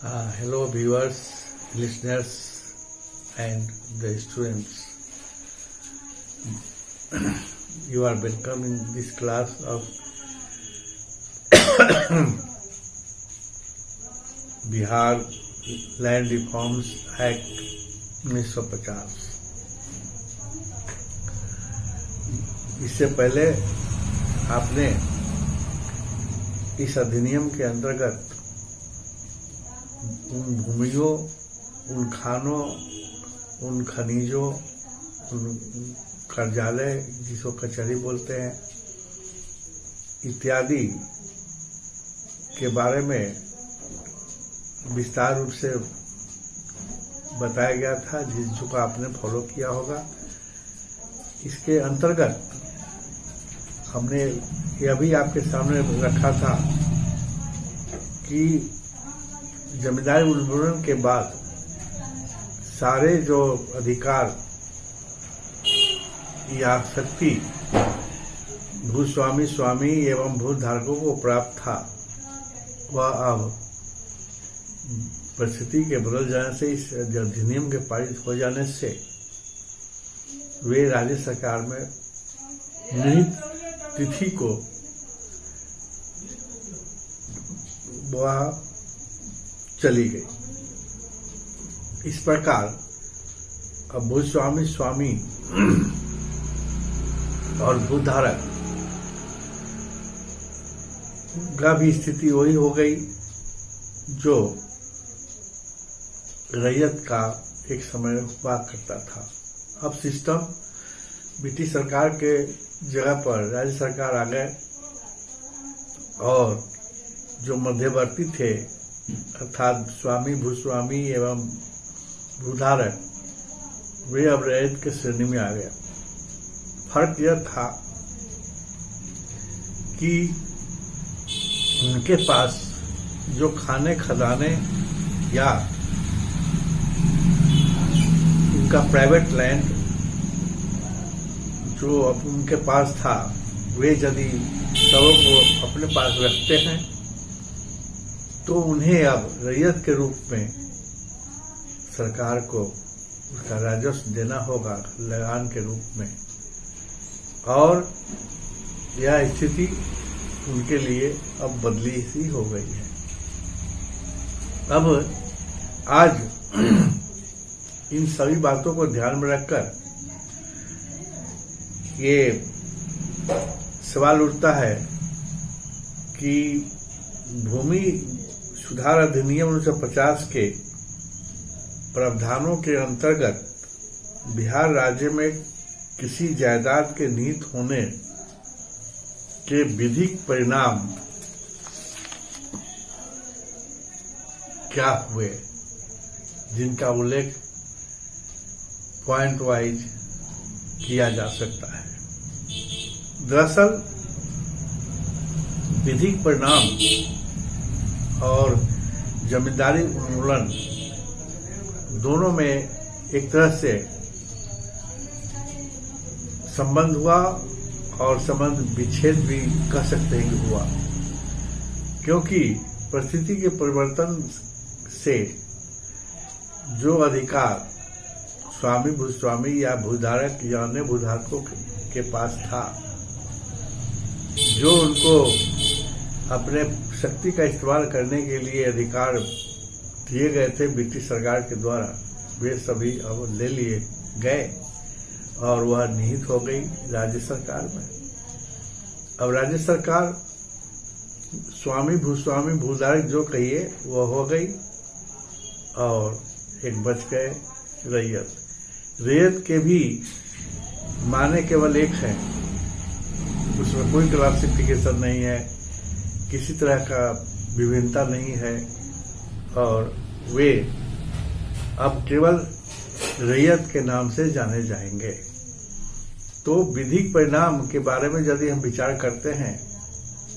Hello viewers, listeners and the students. You are welcome in this class of Bihar Land Reforms Act 1950। इससे पहले आपने इस अधिनियम के अंतर्गत उन भूमियों, उन खानों, उन खनिजों, उन कार्यालय जिसको कचहरी बोलते हैं इत्यादि के बारे में विस्तार रूप से बताया गया था, जिसको आपने फॉलो किया होगा। इसके अंतर्गत हमने यह भी आपके सामने रखा था कि जमींदारी उन्मूलन के बाद सारे जो अधिकार या शक्ति भूस्वामी, स्वामी एवं भूधारकों को प्राप्त था, वह अब परिस्थिति के बदल जाने से, इस अधिनियम के पारित हो जाने से वे राज्य सरकार में निहित तिथि को वह चली गई। इस प्रकार अब भूस्वामी, स्वामी और भूधारक का भी स्थिति वही हो गई जो रैयत का एक समय हुआ करता था। अब सिस्टम ब्रिटिश सरकार के जगह पर राज्य सरकार आ गए और जो मध्यवर्ती थे अर्थात स्वामी, भूस्वामी एवं भूधारक, वे अब रैयत के श्रेणी में आ गए। फर्क यह था कि उनके पास जो खाने खदाने या उनका प्राइवेट लैंड जो अब उनके पास था, वे यदि सबों को अपने पास रखते हैं तो उन्हें अब रैयत के रूप में सरकार को उसका राजस्व देना होगा लगान के रूप में, और यह स्थिति उनके लिए अब बदली सी हो गई है। अब आज इन सभी बातों को ध्यान में रखकर ये सवाल उठता है कि भूमि सुधार अधिनियम 1950 के प्रावधानों के अंतर्गत बिहार राज्य में किसी जायदाद के निहित होने के विधिक परिणाम क्या हुए, जिनका उल्लेख पॉइंट वाइज किया जा सकता है। दरअसल विधिक परिणाम और जमींदारी उन्मूलन दोनों में एक तरह से संबंध हुआ, और संबंध विच्छेद भी कह सकते हैं कि हुआ, क्योंकि परिस्थिति के परिवर्तन से जो अधिकार स्वामी, भूस्वामी या भूधारक या अन्य भूधारकों के पास था, जो उनको अपने शक्ति का इस्तेमाल करने के लिए अधिकार दिए गए थे ब्रिटिश सरकार के द्वारा, वे सभी अब ले लिए गए और वह निहित हो गई राज्य सरकार में। अब राज्य सरकार स्वामी, भूस्वामी, भूधारक जो कहिए वह हो गई, और एक बच गए रैयत। रैयत के भी माने केवल एक है, उसमें कोई क्लासिफिकेशन नहीं है, किसी तरह का विभिन्नता नहीं है, और वे अब केवल रैयत के नाम से जाने जाएंगे। तो विधिक परिणाम के बारे में यदि हम विचार करते हैं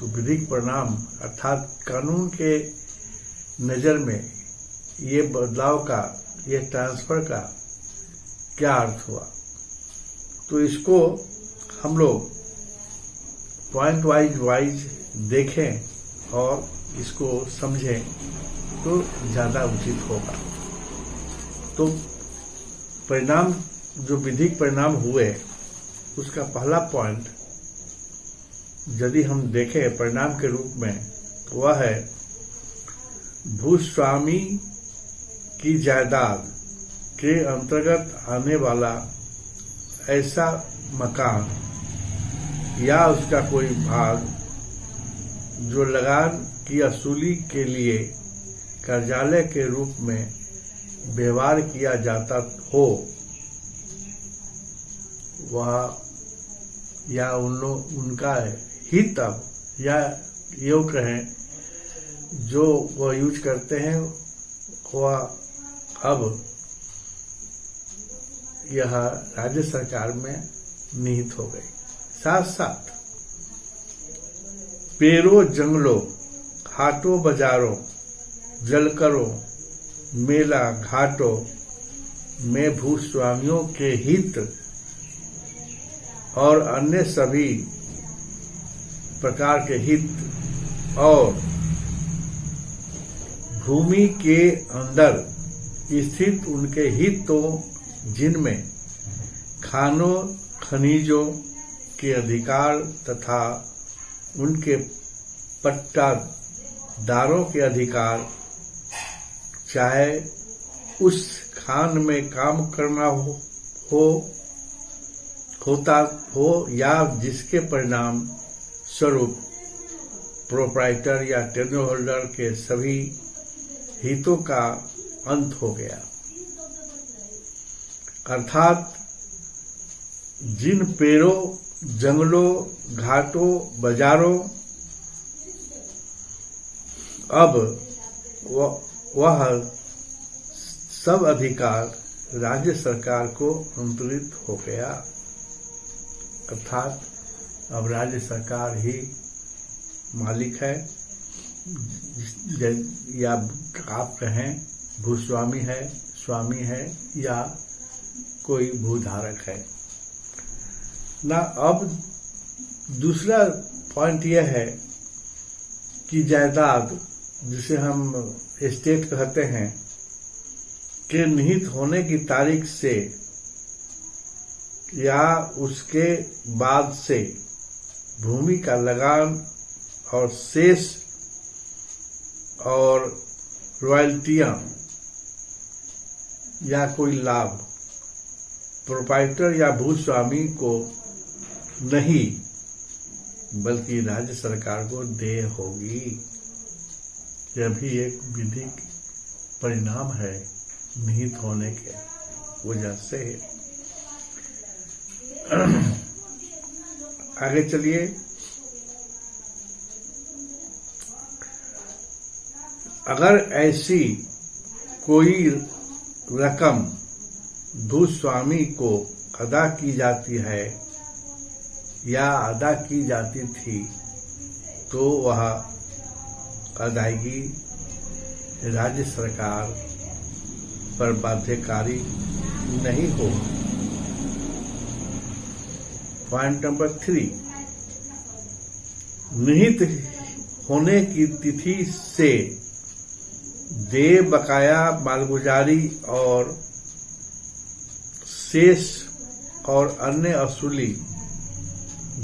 तो विधिक परिणाम अर्थात कानून के नजर में ये बदलाव का, ये ट्रांसफर का क्या अर्थ हुआ, तो इसको हम लोग पॉइंट वाइज देखें और इसको समझें तो ज्यादा उचित होगा। तो परिणाम, जो विधिक परिणाम हुए, उसका पहला पॉइंट यदि हम देखें परिणाम के रूप में, वह है भूस्वामी की जायदाद के अंतर्गत आने वाला ऐसा मकान या उसका कोई भाग जो लगान की वसूली के लिए कार्यालय के रूप में व्यवहार किया जाता हो, वह या उनका हित, अब या यो कहें जो वह यूज करते हैं, वह अब यह राज्य सरकार में निहित हो गई। साथ साथ पेड़ों, जंगलों, हाटों, बाजारों, जलकरों, मेला घाटों में भूस्वामियों के हित और अन्य सभी प्रकार के हित और भूमि के अंदर स्थित उनके हितों, जिनमें खानों, खनिजों के अधिकार तथा उनके पट्टादारों के अधिकार, चाहे उस खान में काम करना होता हो या जिसके परिणाम स्वरूप प्रोप्राइटर या टेन्योर होल्डर के सभी हितों का अंत हो गया। अर्थात जिन पेड़ों, जंगलों, घाटों, बाजारों अब वह सब अधिकार राज्य सरकार को अंतरित हो गया। अर्थात अब राज्य सरकार ही मालिक है, या आप कहें भूस्वामी है, स्वामी है, या कोई भूधारक है ना। अब दूसरा पॉइंट यह है कि जायदाद, जिसे हम एस्टेट कहते हैं, के निहित होने की तारीख से या उसके बाद से भूमि का लगान और शेष और रॉयल्टियां या कोई लाभ प्रोप्राइटर या भूस्वामी को नहीं, बल्कि राज्य सरकार को देय होगी। यह भी एक विधिक परिणाम है निहित होने के वजह से। आगे चलिए। अगर ऐसी कोई रकम भूस्वामी को अदा की जाती है या अदा की जाती थी, तो वह अदायगी राज्य सरकार पर बाध्यकारी नहीं हो। पॉइंट नंबर 3, निहित होने की तिथि से देय बकाया मालगुजारी और शेष और अन्य असूली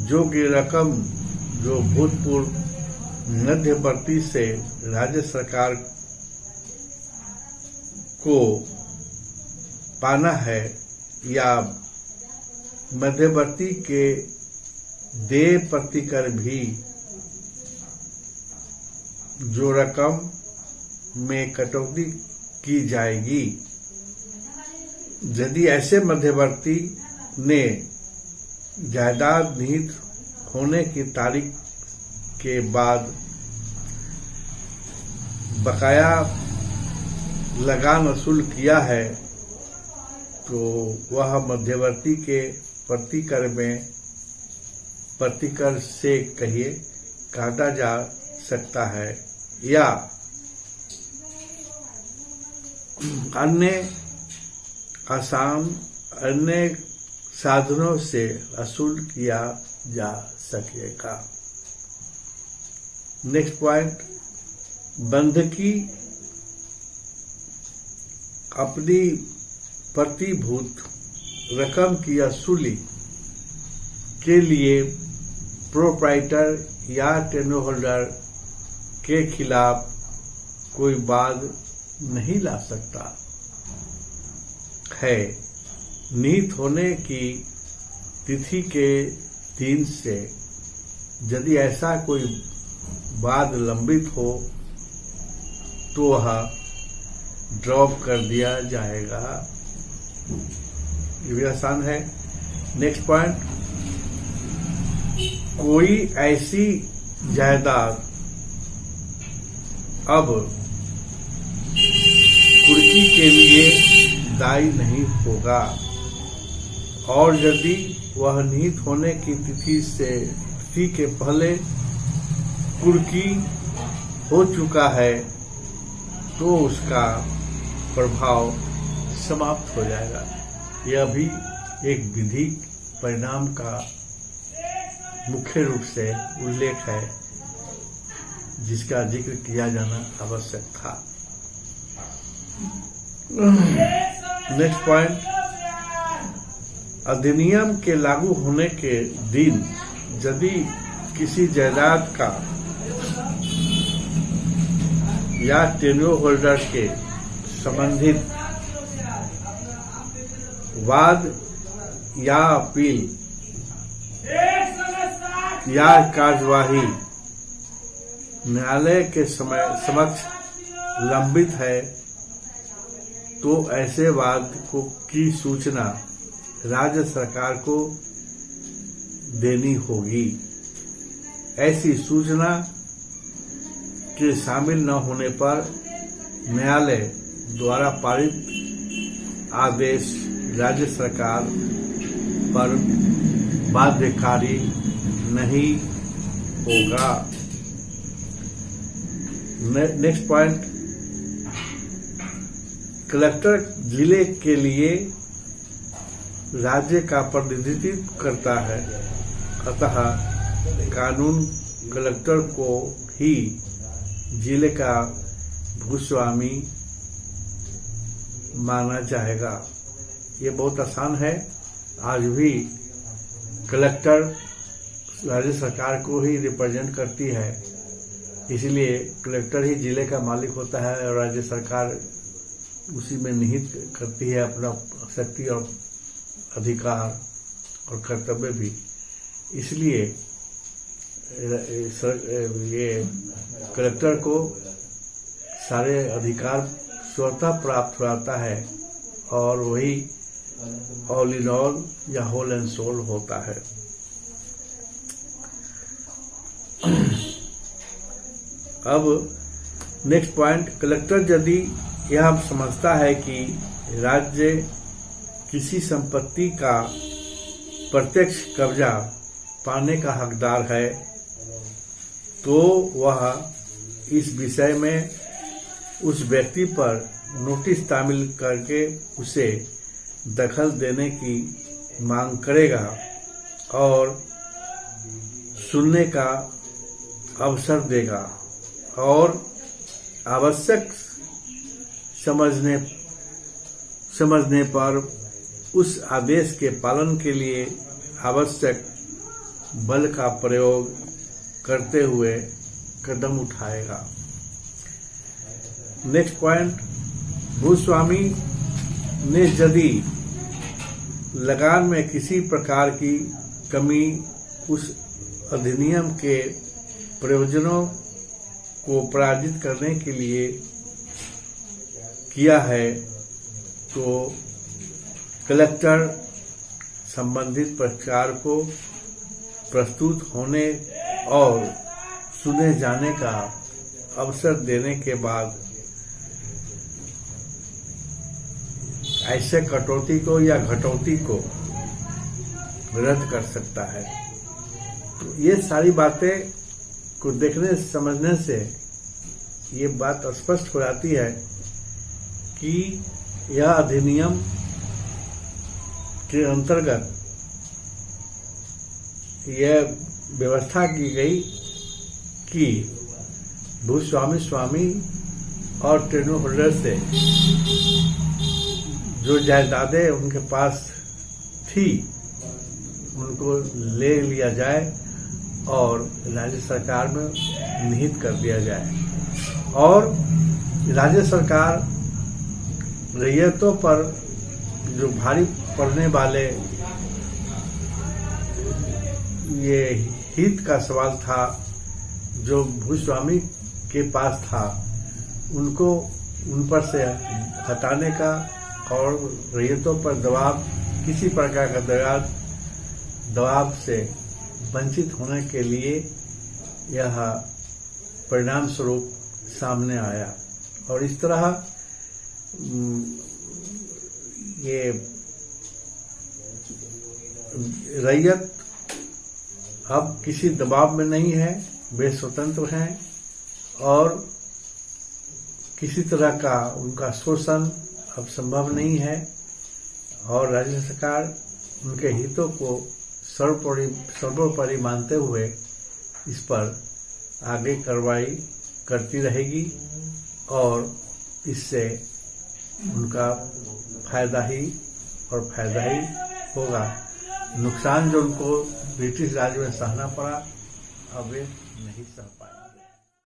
जो की रकम जो भूतपूर्व मध्यवर्ती से राज्य सरकार को पाना है या मध्यवर्ती के देय प्रतिकर भी जो रकम में कटौती की जाएगी, यदि ऐसे मध्यवर्ती ने जायदाद निहित होने की तारीख के बाद बकाया लगान वसूल किया है, तो वह मध्यवर्ती के प्रतिकर से कहिए काटा जा सकता है या अन्य साधनों से वसूल किया जा सकेगा। नेक्स्ट पॉइंट, बंधकी अपनी प्रतिभूत रकम की वसूली के लिए प्रोप्राइटर या टेनो होल्डर के खिलाफ कोई वाद नहीं ला सकता है। निहित होने की तिथि के दिन से यदि ऐसा कोई वाद लंबित हो तो वह ड्रॉप कर दिया जाएगा। ये भी आसान है। नेक्स्ट पॉइंट, कोई ऐसी जायदाद अब कुर्की के लिए दायी नहीं होगा और यदि वह निहित होने की तिथि के पहले कुर्की हो चुका है तो उसका प्रभाव समाप्त हो जाएगा। यह भी एक विधिक परिणाम का मुख्य रूप से उल्लेख है जिसका जिक्र किया जाना आवश्यक था। नेक्स्ट पॉइंट, अधिनियम के लागू होने के दिन यदि किसी जायदाद का या टेन्योर होल्डर के संबंधित वाद या अपील या कार्यवाही न्यायालय के समक्ष लंबित है तो ऐसे वाद की सूचना राज्य सरकार को देनी होगी। ऐसी सूचना के शामिल न होने पर न्यायालय द्वारा पारित आदेश राज्य सरकार पर बाध्यकारी नहीं होगा। नेक्स्ट पॉइंट, कलेक्टर जिले के लिए राज्य का प्रतिनिधित्व करता है, अतः कानून कलेक्टर को ही जिले का भूस्वामी माना जाएगा। ये बहुत आसान है। आज भी कलेक्टर राज्य सरकार को ही रिप्रेजेंट करती है, इसलिए कलेक्टर ही जिले का मालिक होता है और राज्य सरकार उसी में निहित करती है अपना शक्ति और अधिकार और कर्तव्य भी। इसलिए ये कलेक्टर को सारे अधिकार स्वतः प्राप्त होता है और वही ऑल इन ऑल या होल एंड सोल होता है। अब नेक्स्ट पॉइंट, कलेक्टर यदि यह समझता है कि राज्य किसी संपत्ति का प्रत्यक्ष कब्जा पाने का हकदार है तो वह इस विषय में उस व्यक्ति पर नोटिस तामील करके उसे दखल देने की मांग करेगा और सुनने का अवसर देगा और आवश्यक समझने पर उस आदेश के पालन के लिए आवश्यक बल का प्रयोग करते हुए कदम उठाएगा। नेक्स्ट पॉइंट, भूस्वामी ने यदि लगान में किसी प्रकार की कमी उस अधिनियम के प्रयोजनों को पराजित करने के लिए किया है तो कलेक्टर संबंधित पक्षकार को प्रस्तुत होने और सुने जाने का अवसर देने के बाद ऐसे कटौती को या घटौती को रद्द कर सकता है। तो ये सारी बातें को देखने समझने से ये बात स्पष्ट हो जाती है कि यह अधिनियम के अंतर्गत यह व्यवस्था की गई कि भूस्वामी स्वामी और टेनो होल्डर से जो जायदादें उनके पास थी उनको ले लिया जाए और राज्य सरकार में निहित कर दिया जाए और राज्य सरकार रैयतों पर जो भारी पड़ने वाले ये हित का सवाल था जो भूस्वामी के पास था उनको उन पर से हटाने का और रैयतों पर दबाव किसी प्रकार का दबाव से वंचित होने के लिए यह परिणाम स्वरूप सामने आया और इस तरह ये रैयत अब किसी दबाव में नहीं है, वे स्वतंत्र हैं और किसी तरह का उनका शोषण अब संभव नहीं है और राज्य सरकार उनके हितों को सर्वोपरि मानते हुए इस पर आगे कार्रवाई करती रहेगी और इससे उनका फायदा ही होगा। नुकसान जो उनको ब्रिटिश राज में सहना पड़ा अब वे नहीं सह पाए।